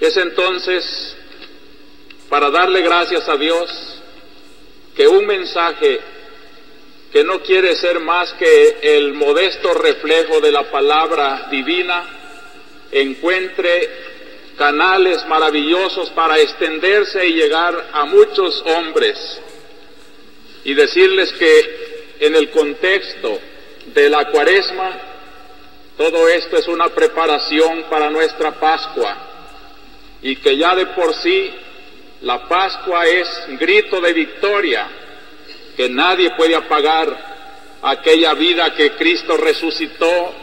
Es entonces para darle gracias a Dios que un mensaje que no quiere ser más que el modesto reflejo de la palabra divina encuentre canales maravillosos para extenderse y llegar a muchos hombres, y decirles que en el contexto de la Cuaresma todo esto es una preparación para nuestra Pascua, y que ya de por sí la Pascua es grito de victoria, que nadie puede apagar aquella vida que Cristo resucitó,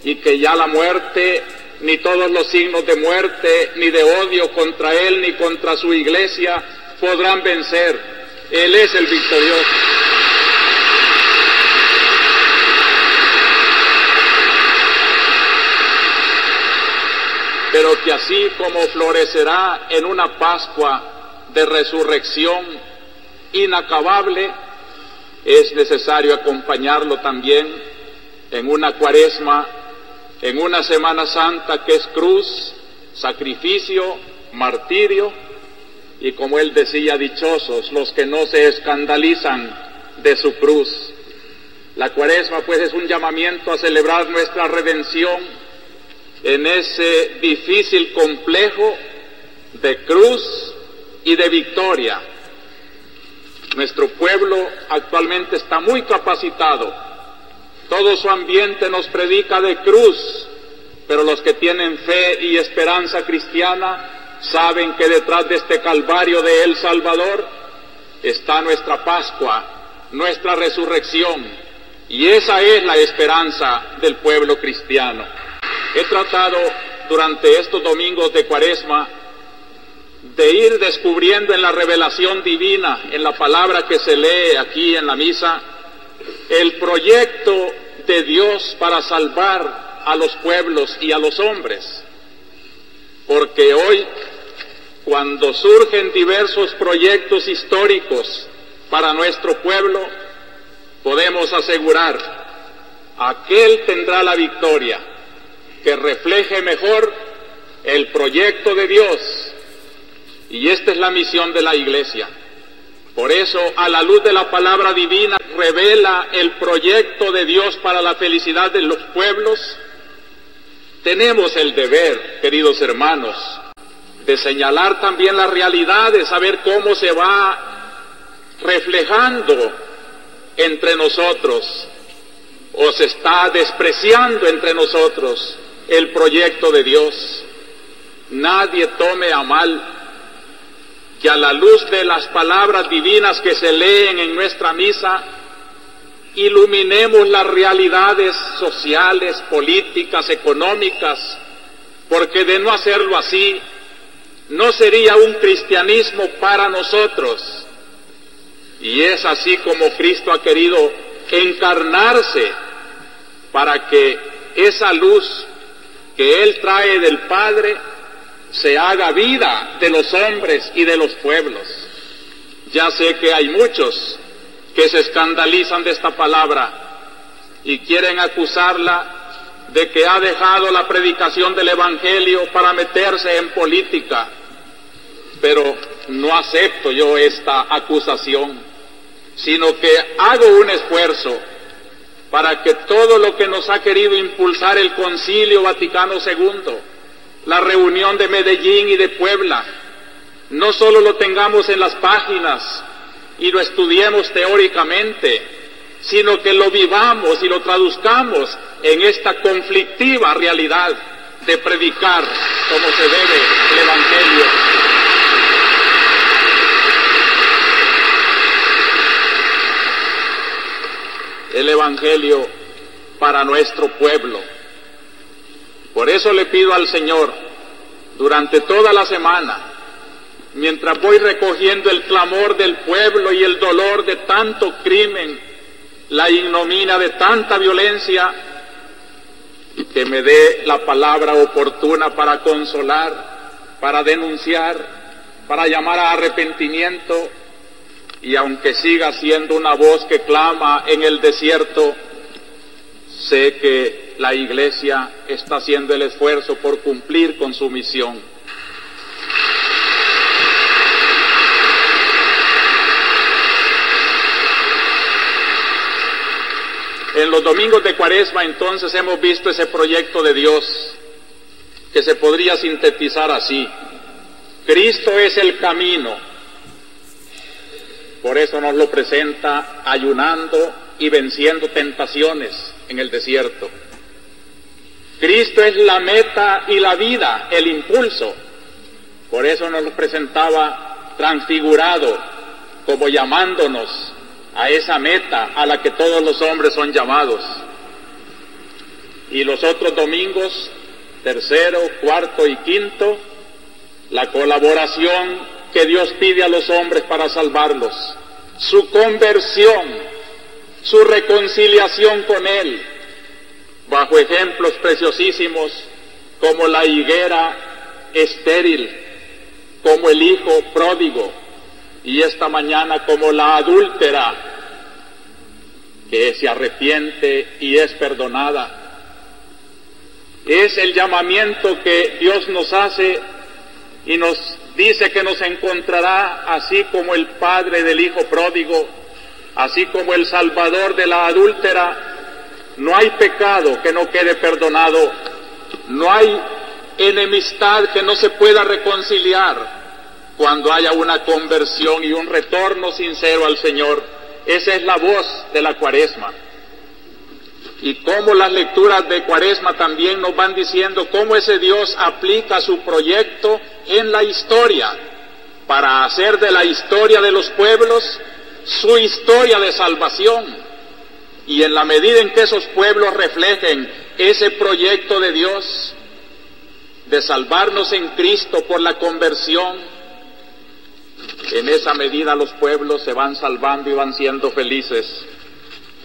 y que ya la muerte, ni todos los signos de muerte, ni de odio contra Él, ni contra su iglesia, podrán vencer. Él es el victorioso. Pero que así como florecerá en una Pascua de resurrección inacabable, es necesario acompañarlo también en una Cuaresma, en una Semana Santa que es cruz, sacrificio, martirio, y como él decía, dichosos los que no se escandalizan de su cruz. La Cuaresma pues es un llamamiento a celebrar nuestra redención en ese difícil complejo de cruz y de victoria. Nuestro pueblo actualmente está muy capacitado. Todo su ambiente nos predica de cruz, pero los que tienen fe y esperanza cristiana saben que detrás de este Calvario de El Salvador está nuestra Pascua, nuestra resurrección, y esa es la esperanza del pueblo cristiano. He tratado durante estos domingos de Cuaresma de ir descubriendo en la revelación divina, en la palabra que se lee aquí en la misa, el proyecto de Dios para salvar a los pueblos y a los hombres. Porque hoy, cuando surgen diversos proyectos históricos para nuestro pueblo, podemos asegurar, aquel tendrá la victoria que refleje mejor el proyecto de Dios. Y esta es la misión de la Iglesia. Por eso, a la luz de la palabra divina, revela el proyecto de Dios para la felicidad de los pueblos. Tenemos el deber, queridos hermanos, de señalar también la realidad, de saber cómo se va reflejando entre nosotros, o se está despreciando entre nosotros el proyecto de Dios. Nadie tome a mal que a la luz de las palabras divinas que se leen en nuestra misa, iluminemos las realidades sociales, políticas, económicas, porque de no hacerlo así, no sería un cristianismo para nosotros. Y es así como Cristo ha querido encarnarse, para que esa luz que Él trae del Padre se haga vida de los hombres y de los pueblos. Ya sé que hay muchos que se escandalizan de esta palabra y quieren acusarla de que ha dejado la predicación del Evangelio para meterse en política, pero no acepto yo esta acusación, sino que hago un esfuerzo para que todo lo que nos ha querido impulsar el Concilio Vaticano II, la reunión de Medellín y de Puebla, no solo lo tengamos en las páginas y lo estudiemos teóricamente, sino que lo vivamos y lo traduzcamos en esta conflictiva realidad de predicar como se debe el Evangelio. El Evangelio para nuestro pueblo. Por eso le pido al Señor, durante toda la semana, mientras voy recogiendo el clamor del pueblo y el dolor de tanto crimen, la ignominia de tanta violencia, que me dé la palabra oportuna para consolar, para denunciar, para llamar a arrepentimiento, y aunque siga siendo una voz que clama en el desierto, sé que la Iglesia está haciendo el esfuerzo por cumplir con su misión. En los domingos de Cuaresma entonces hemos visto ese proyecto de Dios que se podría sintetizar así: Cristo es el camino. Por eso nos lo presenta ayunando y venciendo tentaciones en el desierto. Cristo es la meta y la vida, el impulso. Por eso nos lo presentaba transfigurado, como llamándonos a esa meta a la que todos los hombres son llamados. Y los otros domingos, tercero, cuarto y quinto, la colaboración que Dios pide a los hombres para salvarlos, su conversión, su reconciliación con Él, bajo ejemplos preciosísimos como la higuera estéril, como el hijo pródigo, y esta mañana como la adúltera que se arrepiente y es perdonada. Es el llamamiento que Dios nos hace y nos dice que nos encontrará así como el padre del hijo pródigo, así como el salvador de la adúltera. No hay pecado que no quede perdonado, no hay enemistad que no se pueda reconciliar cuando haya una conversión y un retorno sincero al Señor. Esa es la voz de la Cuaresma. Y cómo las lecturas de Cuaresma también nos van diciendo cómo ese Dios aplica su proyecto en la historia, para hacer de la historia de los pueblos su historia de salvación. Y en la medida en que esos pueblos reflejen ese proyecto de Dios, de salvarnos en Cristo por la conversión, en esa medida los pueblos se van salvando y van siendo felices.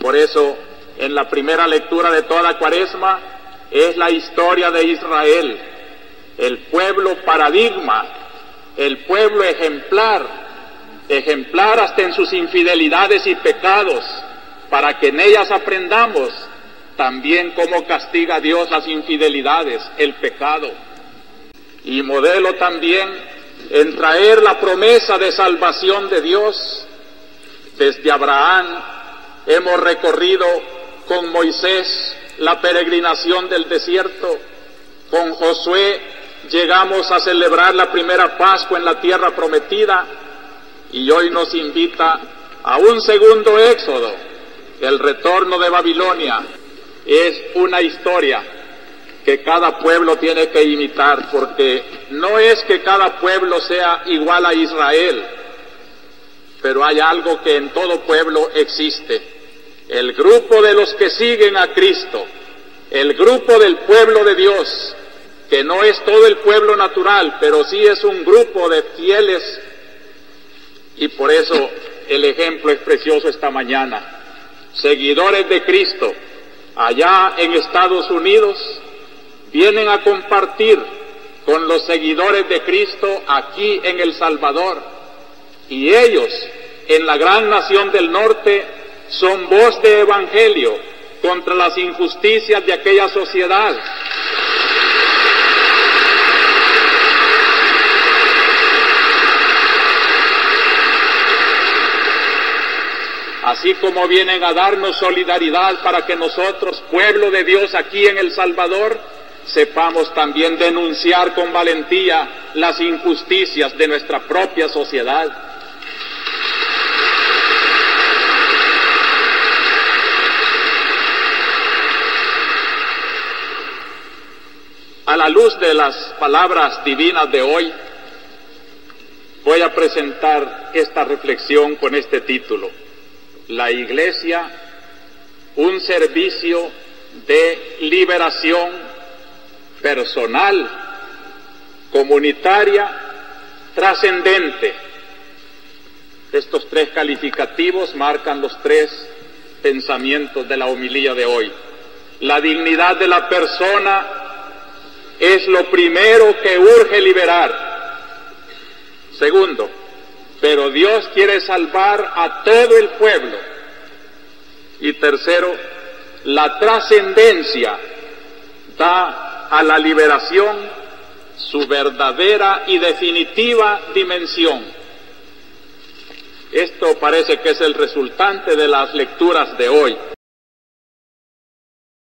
Por eso, en la primera lectura de toda Cuaresma, es la historia de Israel, el pueblo paradigma, el pueblo ejemplar hasta en sus infidelidades y pecados, para que en ellas aprendamos también cómo castiga Dios las infidelidades, el pecado. Y modelo también en traer la promesa de salvación de Dios. Desde Abraham hemos recorrido con Moisés la peregrinación del desierto, con Josué llegamos a celebrar la primera Pascua en la tierra prometida, y hoy nos invita a un segundo éxodo, el retorno de Babilonia. Es una historia que cada pueblo tiene que imitar, porque no es que cada pueblo sea igual a Israel, pero hay algo que en todo pueblo existe: el grupo de los que siguen a Cristo, el grupo del pueblo de Dios, que no es todo el pueblo natural, pero sí es un grupo de fieles. Y por eso el ejemplo es precioso esta mañana. Seguidores de Cristo allá en Estados Unidos vienen a compartir con los seguidores de Cristo aquí en El Salvador, y ellos en la gran nación del norte son voz de evangelio contra las injusticias de aquella sociedad. Así como vienen a darnos solidaridad para que nosotros, pueblo de Dios aquí en El Salvador, sepamos también denunciar con valentía las injusticias de nuestra propia sociedad. A la luz de las palabras divinas de hoy, voy a presentar esta reflexión con este título: La Iglesia, un servicio de liberación personal, comunitaria, trascendente. Estos tres calificativos marcan los tres pensamientos de la homilía de hoy. La dignidad de la persona es lo primero que urge liberar. Segundo, pero Dios quiere salvar a todo el pueblo. Y tercero, la trascendencia da a la liberación su verdadera y definitiva dimensión. Esto parece que es el resultante de las lecturas de hoy.